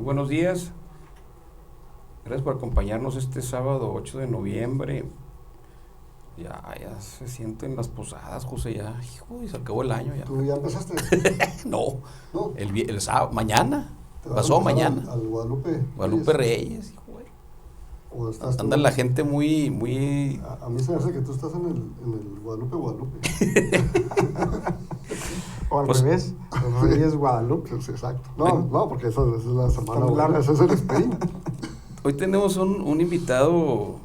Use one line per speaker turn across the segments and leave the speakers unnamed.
Muy buenos días. Gracias por acompañarnos este sábado 8 de noviembre. Ya se sienten las posadas, José, ya. Hijo, se acabó el año ya.
¿Tú ya empezaste?
No,
¿No?
el sábado, mañana.
¿Te vas
Pasó
a empezar
mañana.
al Guadalupe?
Guadalupe Reyes, hijo, güey.
¿O estás tú?
Anda la gente muy...
A mí se me hace que tú estás en el Guadalupe.
O al
Pues-
revés, los Reyes Guadalupe.
Pues, exacto. No, porque esa es la semana
Está muy
larga,
larga.
ese es el sprint.
Hoy tenemos un invitado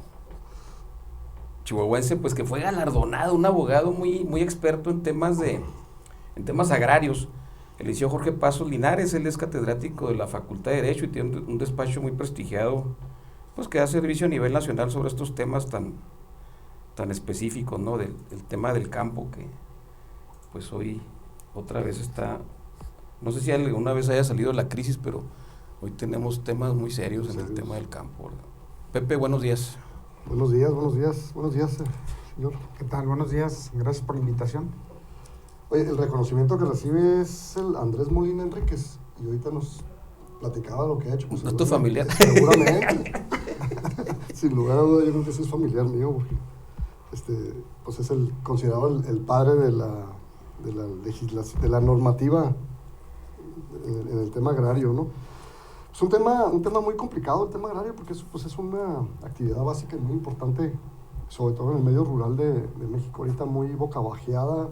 chihuahuense, pues que fue galardonado, un abogado muy experto en temas agrarios. El licenciado Jorge Pasos Linares. Él es catedrático de la Facultad de Derecho y tiene un despacho muy prestigiado, pues que da servicio a nivel nacional sobre estos temas tan específicos, ¿no? Del tema del campo, que pues hoy otra vez está, no sé si alguna vez haya salido la crisis, pero hoy tenemos temas muy serios en el tema del campo, ¿verdad? Pepe, buenos días.
Buenos días, señor.
¿Qué tal? Buenos días, gracias por la invitación.
Oye, el reconocimiento que recibe es el Andrés Molina Enríquez, y ahorita nos platicaba lo que ha hecho. Pues,
¿No es tu familiar?
Seguramente. Sin lugar a duda, yo creo que ese es familiar mío, porque pues es considerado el padre de la legislación, de la normativa en el tema agrario, ¿no? Es un tema muy complicado el tema agrario, porque es una actividad básica y muy importante, sobre todo en el medio rural de México, ahorita muy bocabajeada,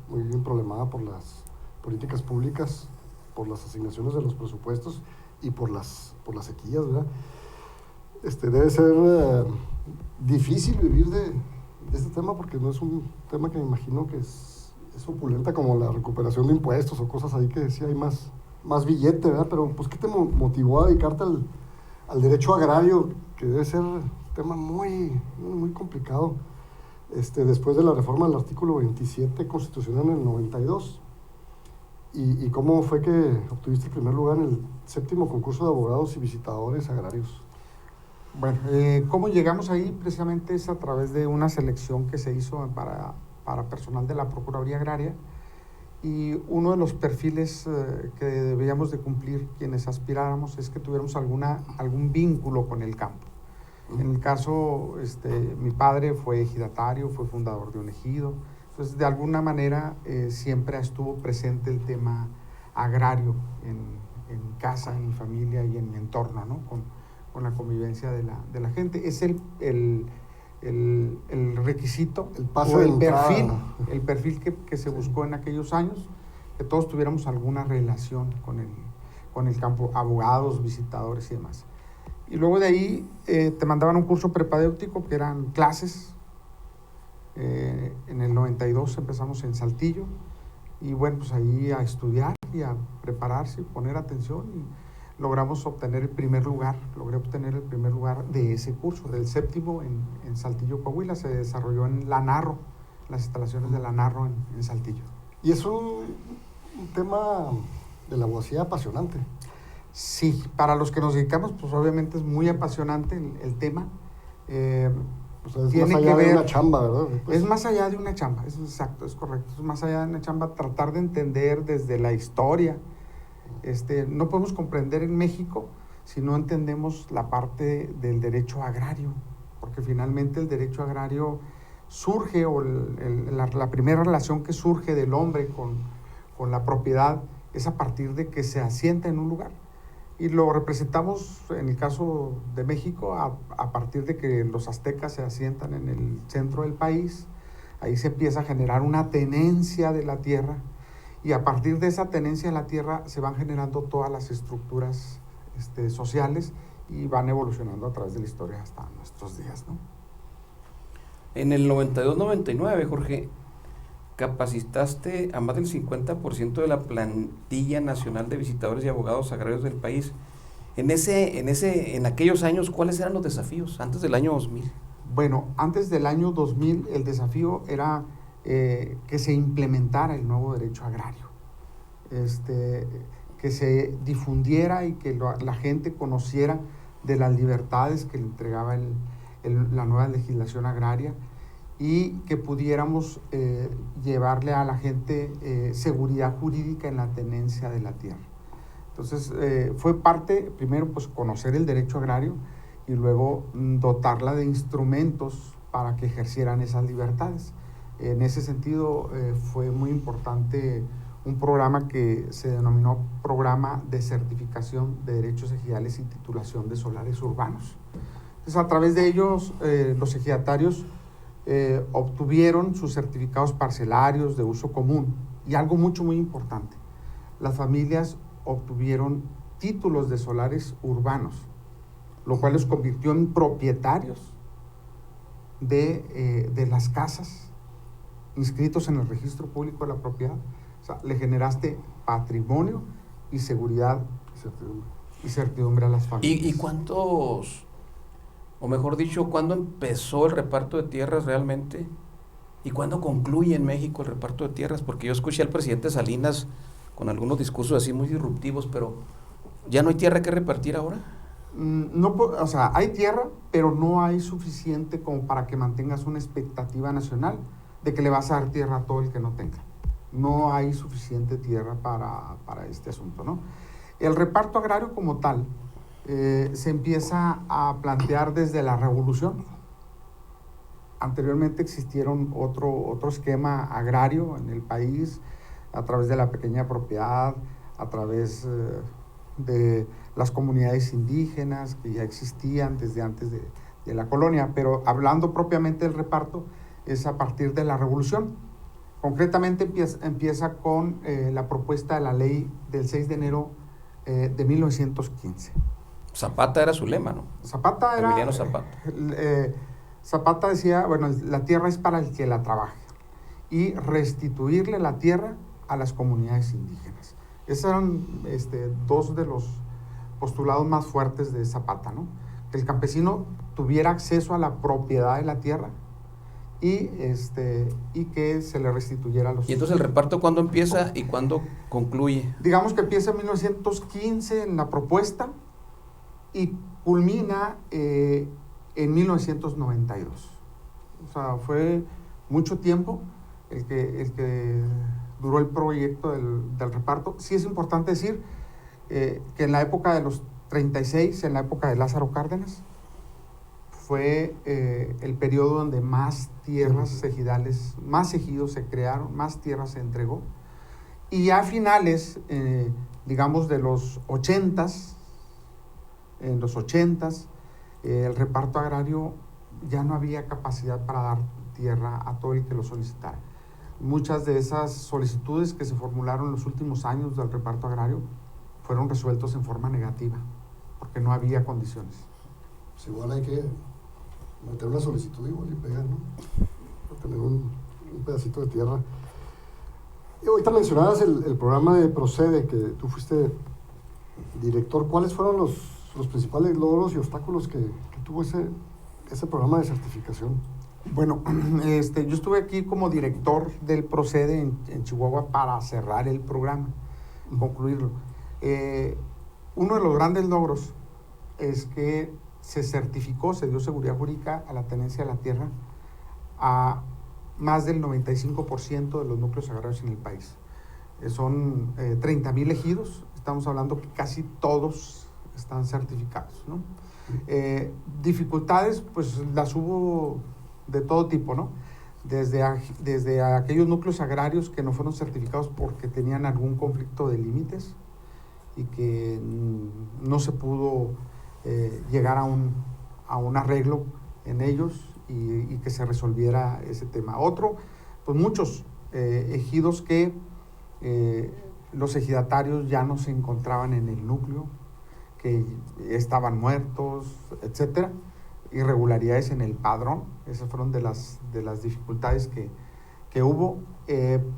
muy bien problemada por las políticas públicas, por las asignaciones de los presupuestos y por las sequías, ¿verdad? Debe ser difícil vivir de este tema, porque no es un tema que me imagino que es opulenta como la recuperación de impuestos o cosas ahí que sí hay más billete, ¿verdad? Pero pues, ¿qué te motivó a dedicarte al derecho agrario, que debe ser un tema muy complicado, después de la reforma del artículo 27 constitucional en el 92? ¿Y cómo fue que obtuviste el primer lugar en el 7º concurso de abogados y visitadores agrarios?
Bueno, ¿cómo llegamos ahí? Precisamente es a través de una selección que se hizo para personal de la Procuraduría Agraria, y uno de los perfiles que debíamos de cumplir quienes aspiráramos es que tuviéramos algún vínculo con el campo. En el caso, mi padre fue ejidatario, fue fundador de un ejido, entonces de alguna manera siempre estuvo presente el tema agrario en casa, en mi familia y en mi entorno, ¿no? Con la convivencia de la gente. Es el requisito,
el pase
o
de
el
entrada.
perfil que se buscó en aquellos años, que todos tuviéramos alguna relación con el campo, abogados, visitadores y demás. Y luego de ahí te mandaban un curso prepadéutico, que eran clases. En el 92 empezamos en Saltillo, y bueno, pues ahí a estudiar y a prepararse y poner atención, y logramos obtener el primer lugar. Logré obtener el primer lugar de ese curso, del 7º en Saltillo, Coahuila. Se desarrolló en La Narro, las instalaciones de La Narro en Saltillo.
Y es un tema de la abogacía apasionante.
Sí, para los que nos dedicamos, pues obviamente es muy apasionante el tema.
O sea, es
Tiene
más allá
que
de
ver-
una chamba, ¿verdad? Pues,
Es más allá de una chamba, es exacto, es correcto. Es más allá de una chamba, tratar de entender desde la historia. No podemos comprender en México si no entendemos la parte del derecho agrario, porque finalmente el derecho agrario surge, o la primera relación que surge del hombre con la propiedad es a partir de que se asienta en un lugar. Y lo representamos, en el caso de México, a partir de que los aztecas se asientan en el centro del país. Ahí se empieza a generar una tenencia de la tierra, y a partir de esa tenencia de la tierra se van generando todas las estructuras sociales, y van evolucionando a través de la historia hasta nuestros días, ¿no?
En el 92-99, Jorge, capacitaste a más del 50% de la plantilla nacional de visitadores y abogados agrarios del país. En aquellos años, ¿cuáles eran los desafíos antes del año 2000?
Bueno, antes del año 2000 el desafío era que se implementara el nuevo derecho agrario, que se difundiera y que la gente conociera de las libertades que le entregaba la nueva legislación agraria, y que pudiéramos llevarle a la gente seguridad jurídica en la tenencia de la tierra. Entonces, fue parte, primero, pues conocer el derecho agrario y luego dotarla de instrumentos para que ejercieran esas libertades. En ese sentido, fue muy importante un programa que se denominó Programa de Certificación de Derechos Ejidales y Titulación de Solares Urbanos. Entonces, a través de ellos, los ejidatarios obtuvieron sus certificados parcelarios de uso común. Y algo muy importante, las familias obtuvieron títulos de solares urbanos, lo cual los convirtió en propietarios de las casas inscritos en el registro público de la propiedad. O sea, le generaste patrimonio y seguridad y certidumbre a las familias.
¿Y cuántos, o mejor dicho, cuándo empezó el reparto de tierras realmente? ¿Y cuándo concluye en México el reparto de tierras? Porque yo escuché al presidente Salinas con algunos discursos así muy disruptivos, pero ¿ya no hay tierra que repartir ahora?
No, o sea, hay tierra, pero no hay suficiente como para que mantengas una expectativa nacional de que le vas a dar tierra a todo el que no tenga. No hay suficiente tierra para este asunto, ¿no? El reparto agrario como tal se empieza a plantear desde la Revolución. Anteriormente existieron otro esquema agrario en el país a través de la pequeña propiedad, a través de las comunidades indígenas que ya existían desde antes de la colonia, pero hablando propiamente del reparto es a partir de la Revolución. Concretamente empieza con la propuesta de la ley del 6 de enero de 1915.
Zapata era su lema, ¿no?
Zapata era...
Emiliano Zapata.
Zapata decía, bueno, la tierra es para el que la trabaje y restituirle la tierra a las comunidades indígenas. Esos eran dos de los postulados más fuertes de Zapata, ¿no? Que el campesino tuviera acceso a la propiedad de la tierra y que se le restituyera a los...
¿Y entonces el reparto cuándo empieza y cuándo concluye?
Digamos que empieza en 1915 en la propuesta y culmina en 1992. O sea, fue mucho tiempo el que duró el proyecto del reparto. Sí es importante decir que en la época de los 36, en la época de Lázaro Cárdenas, fue el periodo donde más tierras ejidales, más ejidos se crearon, más tierra se entregó. Y ya a finales, digamos, de los 80s, en los 80s, el reparto agrario ya no había capacidad para dar tierra a todo el que lo solicitara. Muchas de esas solicitudes que se formularon en los últimos años del reparto agrario fueron resueltos en forma negativa, porque no había condiciones.
Pues igual hay que meter una solicitud igual y pegar, ¿no? Para tener un pedacito de tierra. Y ahorita mencionabas el programa de Procede, que tú fuiste director. ¿Cuáles fueron los principales logros y obstáculos que tuvo ese programa de certificación?
Bueno, yo estuve aquí como director del Procede en Chihuahua para cerrar el programa, concluirlo. Uno de los grandes logros es que se certificó, se dio seguridad jurídica a la tenencia de la tierra a más del 95% de los núcleos agrarios en el país. Son 30,000 ejidos, estamos hablando que casi todos están certificados, ¿no? Dificultades, pues las hubo de todo tipo, ¿no? Desde aquellos núcleos agrarios que no fueron certificados porque tenían algún conflicto de límites y que no se pudo llegar a un arreglo en ellos y que se resolviera ese tema. Otro, pues muchos ejidos que los ejidatarios ya no se encontraban en el núcleo, que estaban muertos, etcétera, irregularidades en el padrón. Esas fueron de las dificultades que hubo,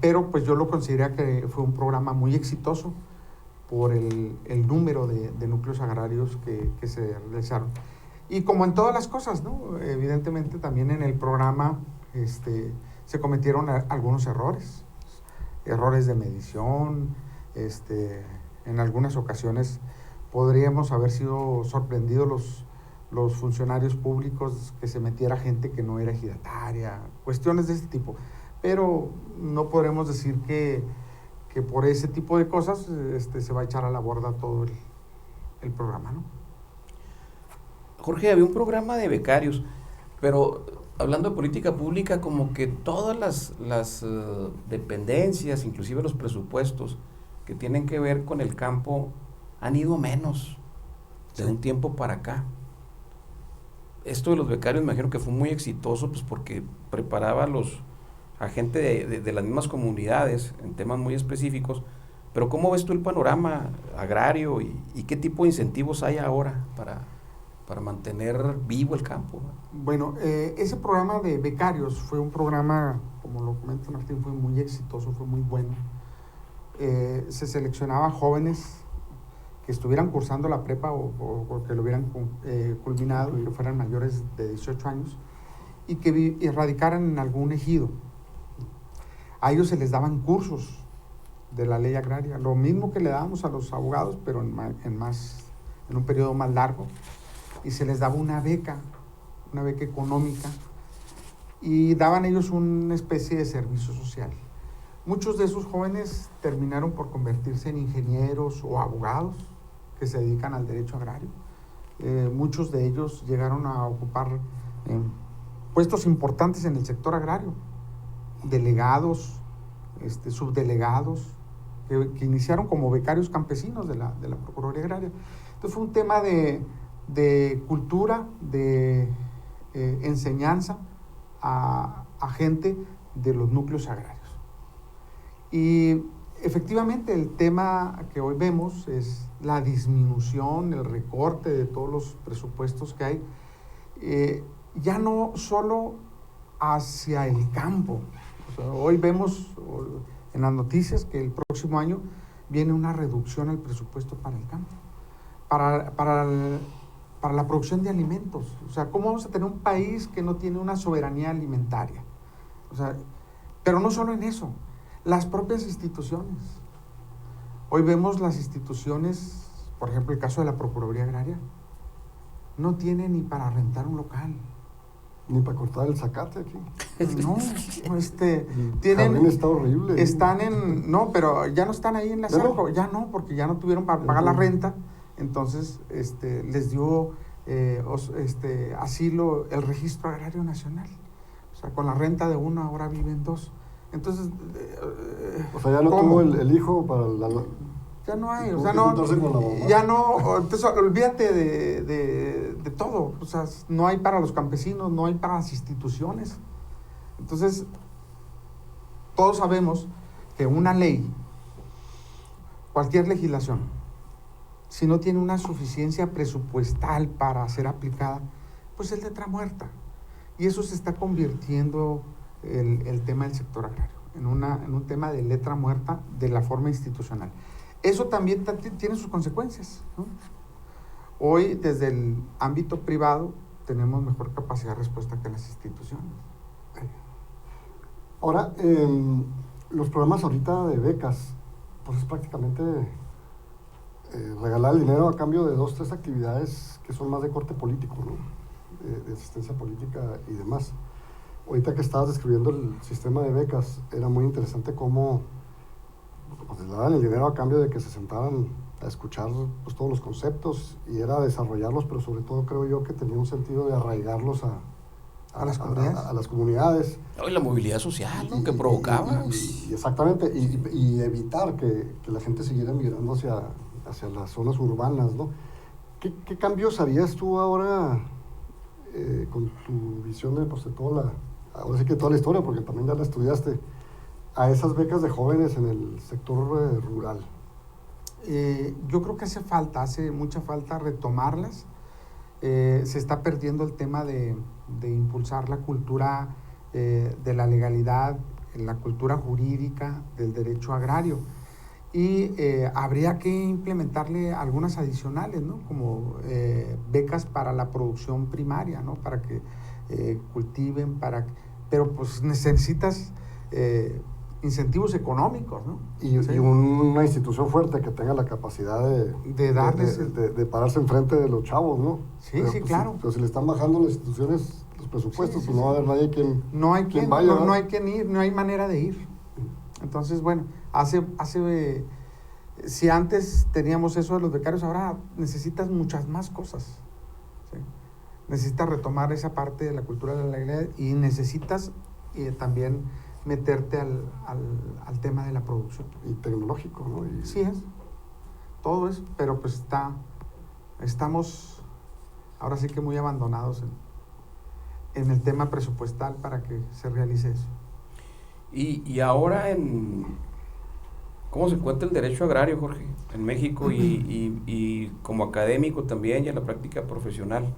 pero pues yo lo consideré que fue un programa muy exitoso por el número de núcleos agrarios que se realizaron. Y como en todas las cosas, ¿no? Evidentemente también en el programa se cometieron algunos errores de medición, en algunas ocasiones podríamos haber sido sorprendidos los funcionarios públicos que se metiera gente que no era ejidataria, cuestiones de este tipo. Pero no podremos decir que que por ese tipo de cosas se va a echar a la borda todo el programa, ¿no?
Jorge, había un programa de becarios, pero hablando de política pública, como que todas las dependencias, inclusive los presupuestos que tienen que ver con el campo, han ido menos de un tiempo para acá. Esto de los becarios me imagino que fue muy exitoso, pues porque preparaba a gente de las mismas comunidades en temas muy específicos. Pero ¿cómo ves tú el panorama agrario y qué tipo de incentivos hay ahora para mantener vivo el campo?
Bueno, ese programa de becarios fue un programa, como lo comenta Martín, fue muy exitoso, fue muy bueno. Se seleccionaba jóvenes que estuvieran cursando la prepa o que lo hubieran culminado, que fueran mayores de 18 años y que radicaran en algún ejido. A ellos se les daban cursos de la ley agraria, lo mismo que le dábamos a los abogados, pero en un periodo más largo, y se les daba una beca económica, y daban ellos una especie de servicio social. Muchos de esos jóvenes terminaron por convertirse en ingenieros o abogados que se dedican al derecho agrario. Muchos de ellos llegaron a ocupar puestos importantes en el sector agrario, delegados, subdelegados, que iniciaron como becarios campesinos de la Procuraduría Agraria. Entonces fue un tema de cultura, de enseñanza a gente de los núcleos agrarios. Y efectivamente el tema que hoy vemos es la disminución, el recorte de todos los presupuestos que hay, ya no solo hacia el campo. O sea, hoy vemos en las noticias que el próximo año viene una reducción al presupuesto para el campo, para la producción de alimentos. O sea, ¿cómo vamos a tener un país que no tiene una soberanía alimentaria? O sea, pero no solo en eso, las propias instituciones. Hoy vemos las instituciones, por ejemplo, el caso de la Procuraduría Agraria, no tiene ni para rentar un local.
Ni para cortar el zacate aquí.
No,
tienen... está horrible.
Están no, pero ya no están ahí en la Zarco, ya no, porque ya no tuvieron para pagar la renta, entonces les dio asilo el Registro Agrario Nacional. O sea, con la renta de uno ahora viven dos. Entonces...
o sea, ya no tuvo el hijo para la...
Ya no hay, o sea, ya no, entonces olvídate de todo, o sea, no hay para los campesinos, no hay para las instituciones. Entonces, todos sabemos que una ley, cualquier legislación, si no tiene una suficiencia presupuestal para ser aplicada, pues es letra muerta. Y eso se está convirtiendo el tema del sector agrario, en un tema de letra muerta de la forma institucional. Eso también tiene sus consecuencias, ¿no? Hoy, desde el ámbito privado, tenemos mejor capacidad de respuesta que las instituciones.
Ahora, los programas ahorita de becas, pues es prácticamente regalar el dinero a cambio de 2, 3 actividades que son más de corte político, ¿no? De asistencia política y demás. Ahorita que estabas describiendo el sistema de becas, era muy interesante cómo pues les daban el dinero a cambio de que se sentaran a escuchar pues, todos los conceptos y era desarrollarlos, pero sobre todo creo yo que tenía un sentido de arraigarlos a las comunidades.
Y la movilidad social, ¿no? Que provocaba.
Exactamente, y evitar que la gente siguiera migrando hacia las zonas urbanas, ¿no? ¿Qué cambios harías tú ahora con tu visión de ahora sí que toda la historia, porque también ya la estudiaste, a esas becas de jóvenes en el sector rural?
Yo creo que hace mucha falta retomarlas. Se está perdiendo el tema de impulsar la cultura de la legalidad, la cultura jurídica del derecho agrario. Y habría que implementarle algunas adicionales, ¿no? Como becas para la producción primaria, ¿no? Para que cultiven, pero pues necesitas incentivos económicos, ¿no?
Y una institución fuerte que tenga la capacidad de darles de pararse enfrente de los chavos, ¿no?
Sí,
pero,
sí,
pues,
claro.
Pero si le están bajando las instituciones los presupuestos,
sí,
pues no va a haber nadie quien vaya.
No hay quien ir, no hay manera de ir. Entonces, bueno, si antes teníamos eso de los becarios, ahora necesitas muchas más cosas. ¿Sí? Necesitas retomar esa parte de la cultura de la legalidad y necesitas también meterte al tema de la producción.
Y tecnológico, ¿no?
Sí es, todo es, pero pues estamos ahora sí que muy abandonados en el tema presupuestal para que se realice eso.
Y ahora ¿cómo se encuentra el derecho agrario, Jorge, en México y como académico también y en la práctica profesional?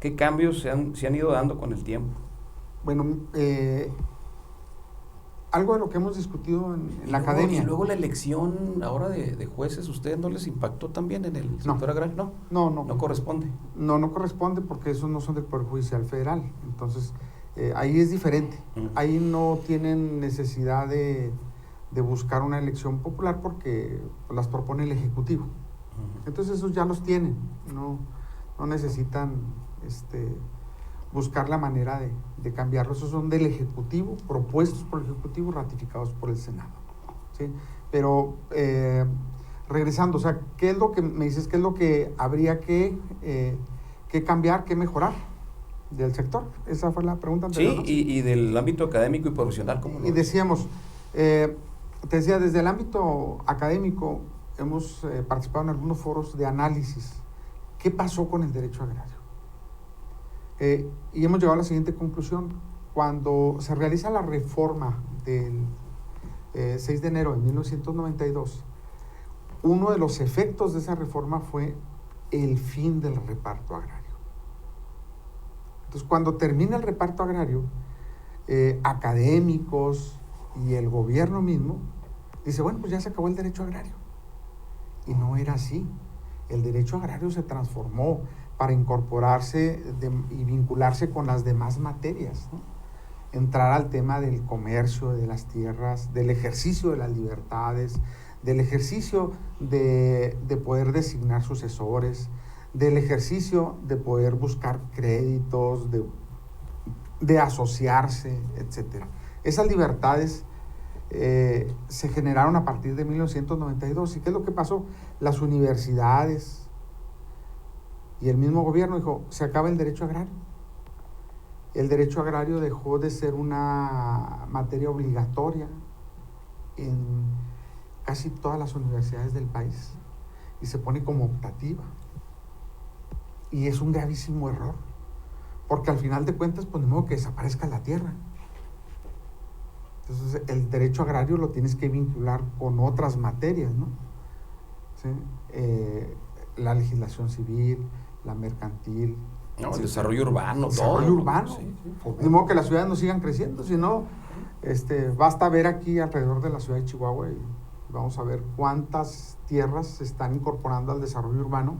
¿Qué cambios se han ido dando con el tiempo?
Bueno, algo de lo que hemos discutido en la academia.
Y luego la elección ahora de jueces, ¿ustedes no les impactó también en el sector agrario? No corresponde.
No corresponde porque esos no son del Poder Judicial Federal. Entonces, ahí es diferente. Ahí no tienen necesidad de buscar una elección popular porque las propone el Ejecutivo. Entonces, esos ya los tienen. No necesitan buscar la manera de cambiarlos. Esos son del Ejecutivo, propuestos por el Ejecutivo, ratificados por el Senado. ¿Sí? Pero regresando, o sea, ¿qué es lo que me dices? ¿Qué es lo que habría que cambiar, que mejorar del sector? Esa fue la pregunta anterior,
sí,
¿no?
Y del ámbito académico y profesional, ¿cómo lo
Y decíamos, te decía, desde el ámbito académico hemos participado en algunos foros de análisis. ¿Qué pasó con el derecho agrario? Y hemos llegado a la siguiente conclusión. Cuando se realiza la reforma del 6 de enero de 1992, uno de los efectos de esa reforma fue el fin del reparto agrario. Entonces, cuando termina el reparto agrario, académicos y el gobierno mismo dice, bueno, pues ya se acabó el derecho agrario. Y no era así. El derecho agrario se transformó para incorporarse y vincularse con las demás materias, ¿no? Entrar al tema del comercio, de las tierras, del ejercicio de las libertades, del ejercicio de poder designar sucesores, del ejercicio de poder buscar créditos, de asociarse, etc. Esas libertades se generaron a partir de 1992. ¿Y qué es lo que pasó? Las universidades y el mismo gobierno dijo, se acaba el derecho agrario. El derecho agrario dejó de ser una materia obligatoria en casi todas las universidades del país y se pone como optativa. Y es un gravísimo error, porque al final de cuentas, pues de modo que desaparezca la tierra. Entonces, el derecho agrario lo tienes que vincular con otras materias, ¿no? ¿Sí? La legislación civil, la mercantil.
No, el desarrollo urbano,
desarrollo urbano.
Sí.
De modo que las ciudades no sigan creciendo, sino basta ver aquí alrededor de la ciudad de Chihuahua y vamos a ver cuántas tierras se están incorporando al desarrollo urbano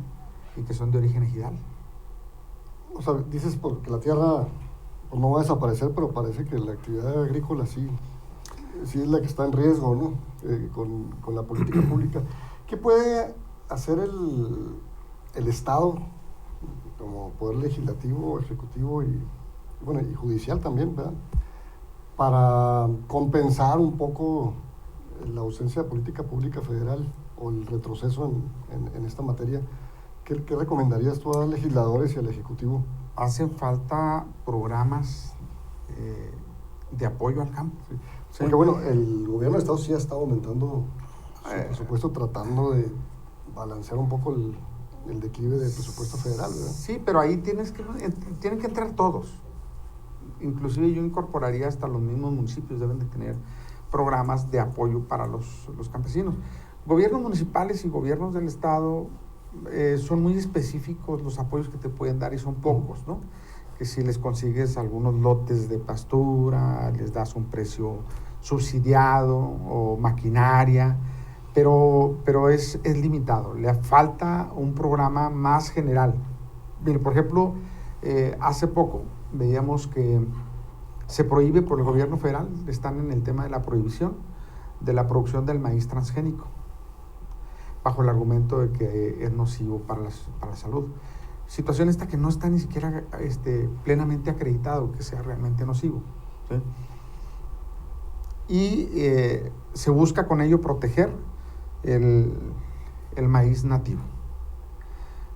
y que son de origen ejidal.
O sea, dices porque la tierra pues, no va a desaparecer, pero parece que la actividad agrícola sí es la que está en riesgo, ¿no? Con la política pública. ¿Qué puede hacer el Estado como poder legislativo, ejecutivo y judicial también, ¿verdad? Para compensar un poco la ausencia de política pública federal o el retroceso en esta materia? ¿Qué recomendarías tú a los legisladores y al ejecutivo?
Hacen falta programas de apoyo al campo.
Sí. Sí. Porque el gobierno de Estado sí ha estado aumentando su presupuesto, tratando de balancear un poco el declive del presupuesto federal, ¿verdad?
Sí, pero ahí tienen que entrar todos. Inclusive yo incorporaría hasta los mismos municipios, deben de tener programas de apoyo para los campesinos. Gobiernos municipales y gobiernos del Estado son muy específicos los apoyos que te pueden dar y son pocos, ¿no? Que si les consigues algunos lotes de pastura, les das un precio subsidiado o maquinaria, pero es limitado. Le falta un programa más general. Mire, por ejemplo, hace poco veíamos que se prohíbe por el gobierno federal, están en el tema de la prohibición de la producción del maíz transgénico, bajo el argumento de que es nocivo para la salud. Situación esta que no está ni siquiera plenamente acreditado que sea realmente nocivo, ¿sí? y se busca con ello proteger el maíz nativo.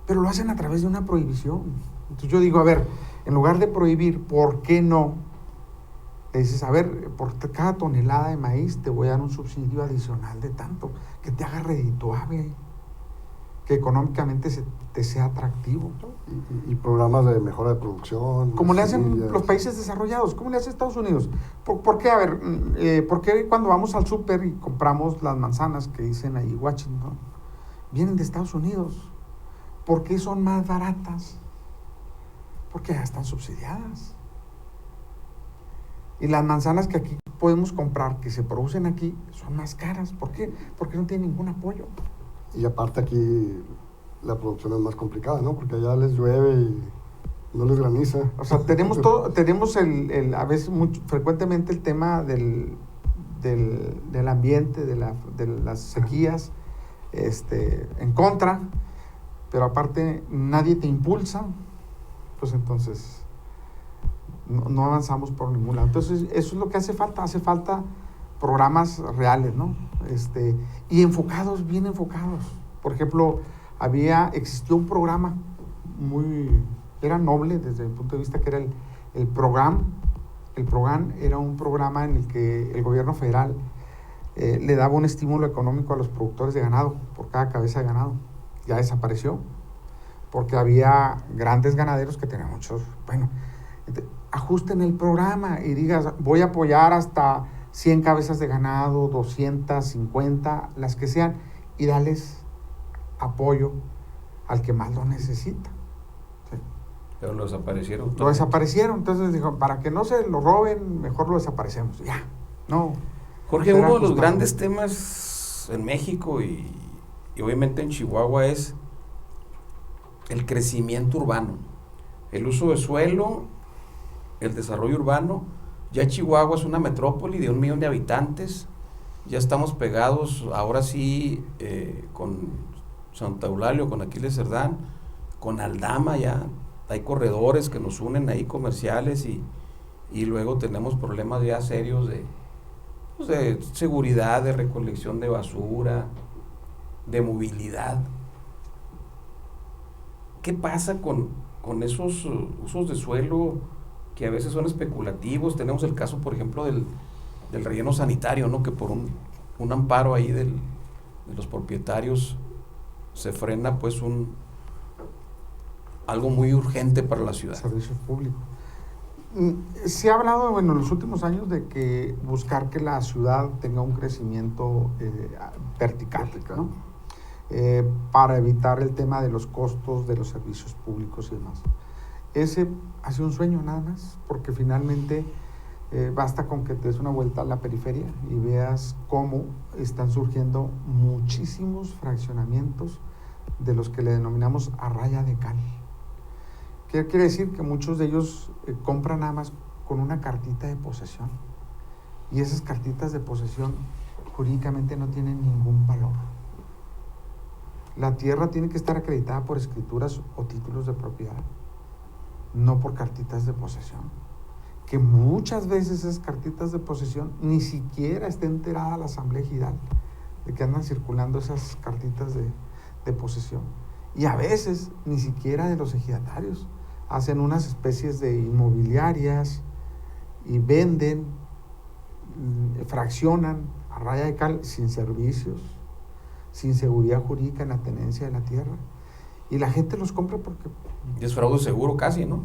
Pero lo hacen a través de una prohibición. Entonces yo digo, a ver, en lugar de prohibir, ¿por qué no? Le dices, a ver, por cada tonelada de maíz te voy a dar un subsidio adicional de tanto, que te haga redituable, que económicamente te sea atractivo.
Y programas de mejora de producción.
Como le hacen
semillas.
los países desarrollados, ¿cómo le hace Estados Unidos? ¿Por qué? A ver, ¿por qué cuando vamos al súper y compramos las manzanas que dicen ahí Washington, vienen de Estados Unidos? ¿Por qué son más baratas? Porque ya están subsidiadas. Y las manzanas que aquí podemos comprar, que se producen aquí, son más caras. ¿Por qué? Porque no tienen ningún apoyo.
Y aparte aquí la producción es más complicada, ¿no? Porque allá les llueve y no les graniza.
O sea, tenemos a veces frecuentemente el tema del ambiente, de las sequías, en contra, pero aparte nadie te impulsa, pues entonces no avanzamos por ningún lado. Entonces eso es lo que hace falta programas reales, ¿no? Y enfocados, bien enfocados. Por ejemplo, existió un programa era noble desde el punto de vista que era el PROGAM. El PROGAM era un programa en el que el gobierno federal le daba un estímulo económico a los productores de ganado por cada cabeza de ganado. Ya desapareció, porque había grandes ganaderos que tenían muchos. Bueno, ajusten el programa y digas, voy a apoyar hasta 100 cabezas de ganado, 250, las que sean, y darles apoyo al que más lo necesita. ¿Sí?
Pero lo desaparecieron.
Lo desaparecieron, entonces dijo, para que no se lo roben, mejor lo desaparecemos. Ya, no.
Jorge, uno de los grandes temas en México y obviamente en Chihuahua es el crecimiento urbano, el uso de suelo, el desarrollo urbano. Ya Chihuahua es una metrópoli de 1 millón de habitantes, ya estamos pegados, ahora sí, con Santa Eulalia, con Aquiles Cerdán, con Aldama, ya hay corredores que nos unen ahí comerciales y luego tenemos problemas ya serios de seguridad, de recolección de basura, de movilidad. ¿Qué pasa con esos usos de suelo que a veces son especulativos? Tenemos el caso, por ejemplo, del relleno sanitario, ¿no? Que por un amparo ahí de los propietarios se frena pues algo muy urgente para la ciudad.
Servicios públicos. Se ha hablado en los últimos años de que buscar que la ciudad tenga un crecimiento vertical, ¿no? Para evitar el tema de los costos de los servicios públicos y demás. Ese ha sido un sueño nada más, porque finalmente basta con que te des una vuelta a la periferia y veas cómo están surgiendo muchísimos fraccionamientos de los que le denominamos a raya de cal. ¿Qué quiere decir? Que muchos de ellos compran nada más con una cartita de posesión, y esas cartitas de posesión jurídicamente no tienen ningún valor. La tierra tiene que estar acreditada por escrituras o títulos de propiedad, no por cartitas de posesión. Que muchas veces esas cartitas de posesión ni siquiera está enterada la Asamblea Ejidal de que andan circulando esas cartitas de posesión. Y a veces ni siquiera de los ejidatarios. Hacen unas especies de inmobiliarias y venden, fraccionan a raya de cal sin servicios, sin seguridad jurídica en la tenencia de la tierra. Y la gente los compra porque...
Es fraude seguro casi, ¿no?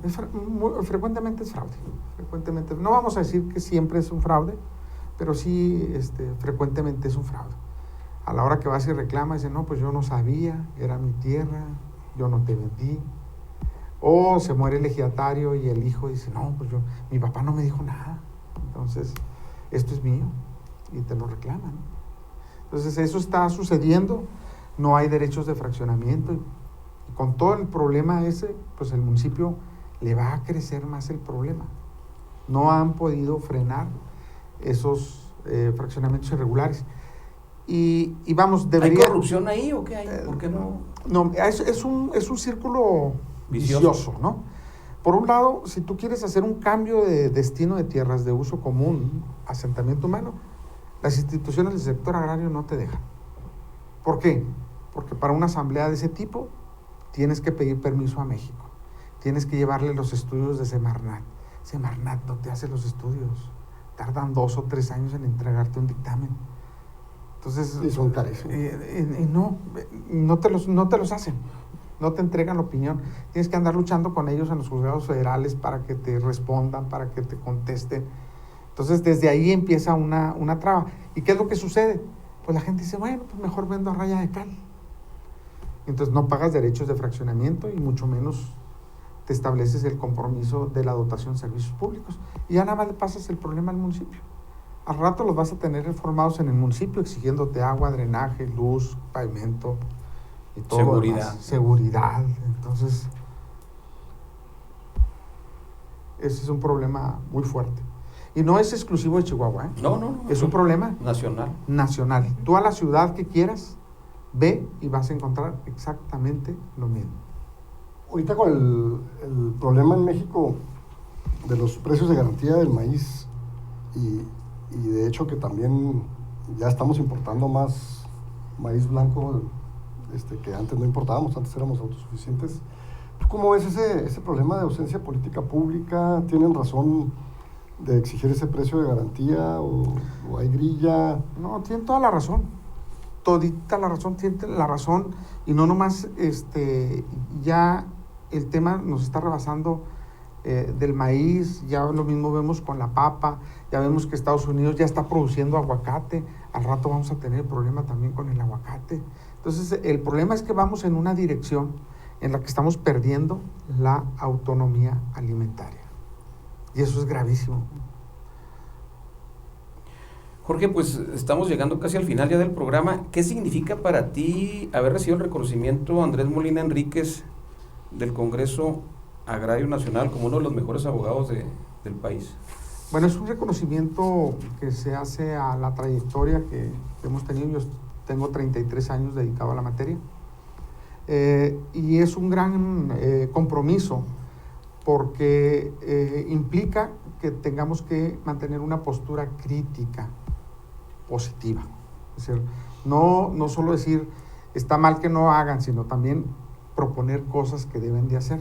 Frecuentemente es fraude. Frecuentemente. No vamos a decir que siempre es un fraude, pero sí frecuentemente es un fraude. A la hora que vas y reclamas, dicen, no, pues yo no sabía, era mi tierra, yo no te vendí. O se muere el ejidatario y el hijo dice, no, pues mi papá no me dijo nada, entonces esto es mío, y te lo reclaman. Entonces eso está sucediendo, no hay derechos de fraccionamiento, y con todo el problema ese, pues el municipio le va a crecer más el problema. No han podido frenar esos fraccionamientos irregulares. Y vamos, debería...
¿Hay corrupción ahí o qué hay? ¿Por qué no?
No, es un círculo vicioso, ¿no? Por un lado, si tú quieres hacer un cambio de destino de tierras de uso común, asentamiento humano, Las instituciones del sector agrario no te dejan. ¿Por qué? Porque para una asamblea de ese tipo tienes que pedir permiso a México. Tienes que llevarle los estudios de Semarnat. Semarnat no te hace los estudios. Tardan 2 o 3 años en entregarte un dictamen. Entonces,
Y son carísimos.
No te los hacen. No te entregan la opinión. Tienes que andar luchando con ellos en los juzgados federales para que te respondan, para que te contesten. Entonces, desde ahí empieza una traba. ¿Y qué es lo que sucede? Pues la gente dice, bueno, pues mejor vendo a raya de cal. Entonces no pagas derechos de fraccionamiento y mucho menos te estableces el compromiso de la dotación de servicios públicos. Y ya nada más le pasas el problema al municipio. Al rato los vas a tener formados en el municipio exigiéndote agua, drenaje, luz, pavimento y todo.
Seguridad.
Seguridad. Entonces, ese es un problema muy fuerte. Y no es exclusivo de Chihuahua, ¿eh?
No.
Es un problema
nacional.
Tú a la ciudad que quieras, ve y vas a encontrar exactamente lo mismo.
Ahorita con el problema en México de los precios de garantía del maíz y de hecho que también ya estamos importando más maíz blanco que antes no importábamos, antes éramos autosuficientes. ¿Tú cómo ves ese problema de ausencia política pública? ¿Tienen razón de exigir ese precio de garantía o hay grilla?
No, tienen toda la razón. Todita la razón, tienen la razón. Y no nomás, ya el tema nos está rebasando del maíz, ya lo mismo vemos con la papa, ya vemos que Estados Unidos ya está produciendo aguacate, al rato vamos a tener problema también con el aguacate. Entonces, el problema es que vamos en una dirección en la que estamos perdiendo la autonomía alimentaria. Y eso es gravísimo.
Jorge, pues estamos llegando casi al final ya del programa. ¿Qué significa para ti haber recibido el reconocimiento Andrés Molina Enríquez del Congreso Agrario Nacional como uno de los mejores abogados del país?
Bueno, es un reconocimiento que se hace a la trayectoria que hemos tenido. Yo tengo 33 años dedicado a la materia. Y es un gran compromiso porque implica que tengamos que mantener una postura crítica, positiva. Es decir, no solo decir está mal que no hagan, sino también proponer cosas que deben de hacer.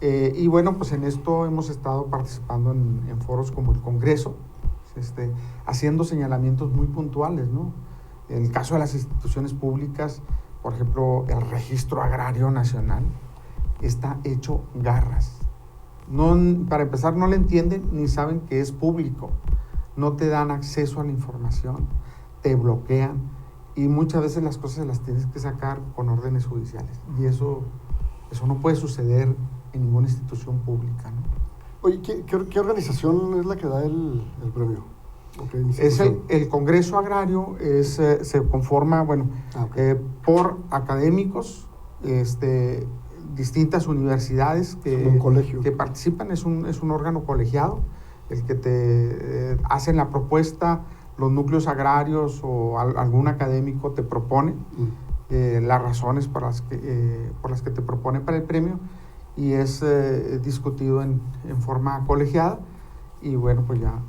Y bueno, pues en esto hemos estado participando en foros como el Congreso, haciendo señalamientos muy puntuales, ¿no? En el caso de las instituciones públicas, por ejemplo, el Registro Agrario Nacional está hecho garras. No, para empezar, no le entienden ni saben que es público. No te dan acceso a la información, te bloquean y muchas veces las cosas las tienes que sacar con órdenes judiciales. Y eso no puede suceder en ninguna institución pública, ¿no?
Oye, ¿qué organización es la que da el premio?
Es el Congreso Agrario, se conforma, por académicos, distintas universidades que participan. Es un órgano colegiado, el que te hacen la propuesta, los núcleos agrarios o algún académico te propone las razones por las que te propone para el premio, y es discutido en forma colegiada y bueno, pues ya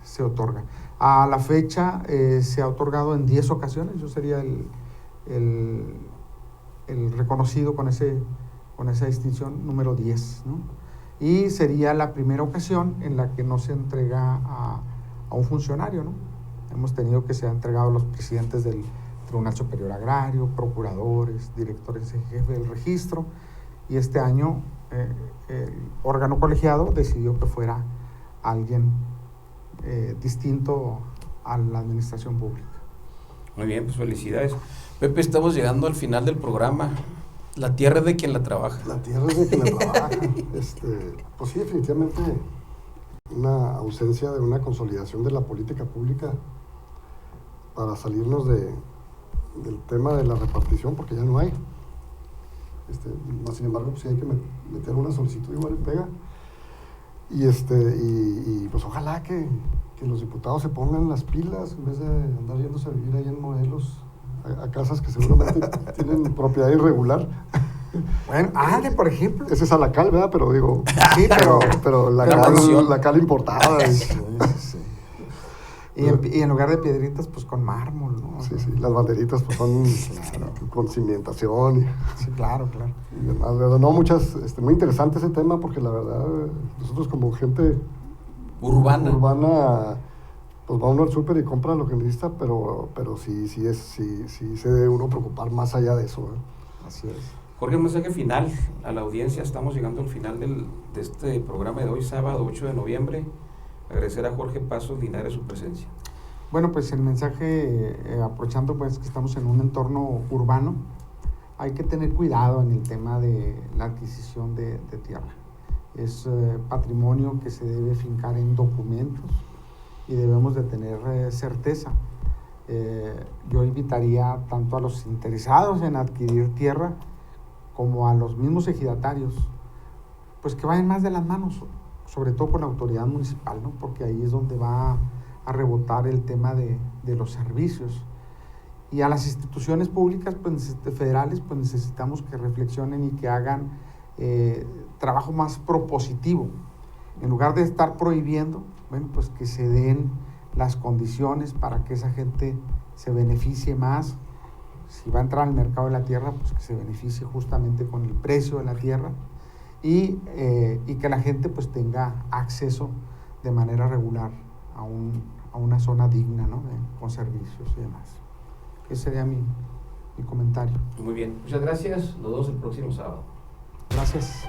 se otorga. A la fecha se ha otorgado en 10 ocasiones. Yo sería el reconocido con esa distinción número 10, ¿no? Y sería la primera ocasión en la que no se entrega a un funcionario, ¿no? Hemos tenido que se ha entregado a los presidentes del Tribunal Superior Agrario, procuradores, directores en jefe del registro, y este año el órgano colegiado decidió que fuera alguien distinto a la administración pública.
Muy bien, pues felicidades. Pepe, estamos llegando al final del programa. La tierra es de quien la trabaja.
La tierra es de quien la trabaja. Pues sí, definitivamente una ausencia de una consolidación de la política pública para salirnos del tema de la repartición, porque ya no hay. Sin embargo, pues sí hay que meter una solicitud igual pega. Y pues ojalá que los diputados se pongan las pilas en vez de andar yéndose a vivir ahí en Morelos a casas que seguramente tienen propiedad irregular.
Bueno, por ejemplo.
Ese es a la cal, ¿verdad? Pero digo,
sí,
pero la cal importada.
Sí. Y en lugar de piedritas, pues con mármol, ¿no?
Sí, sí, las banderitas pues son con cimentación y
Sí, claro, claro.
demás, ¿verdad? No, muy interesante ese tema porque la verdad, nosotros como gente urbana pues va uno al súper y compra lo que necesita, pero sí se debe uno preocupar más allá de eso, ¿eh?
Así es.
Jorge, un mensaje final a la audiencia. Estamos llegando al final de este programa de hoy, sábado 8 de noviembre. Agradecer a Jorge Pasos Linares su presencia.
Bueno, pues el mensaje, aprovechando pues que estamos en un entorno urbano, hay que tener cuidado en el tema de la adquisición de tierra. Es patrimonio que se debe fincar en documentos y debemos de tener certeza. Yo invitaría tanto a los interesados en adquirir tierra como a los mismos ejidatarios, pues que vayan más de las manos, sobre todo con la autoridad municipal, ¿no? Porque ahí es donde va a rebotar el tema de los servicios. Y a las instituciones públicas pues, federales pues necesitamos que reflexionen y que hagan trabajo más propositivo. En lugar de estar prohibiendo, bueno, pues que se den las condiciones para que esa gente se beneficie más. Si va a entrar al mercado de la tierra, pues que se beneficie justamente con el precio de la tierra y que la gente pues tenga acceso de manera regular a una zona digna, ¿no? Con servicios y demás. Ese sería mi comentario.
Muy bien, muchas gracias. Nos vemos el próximo sábado.
Gracias.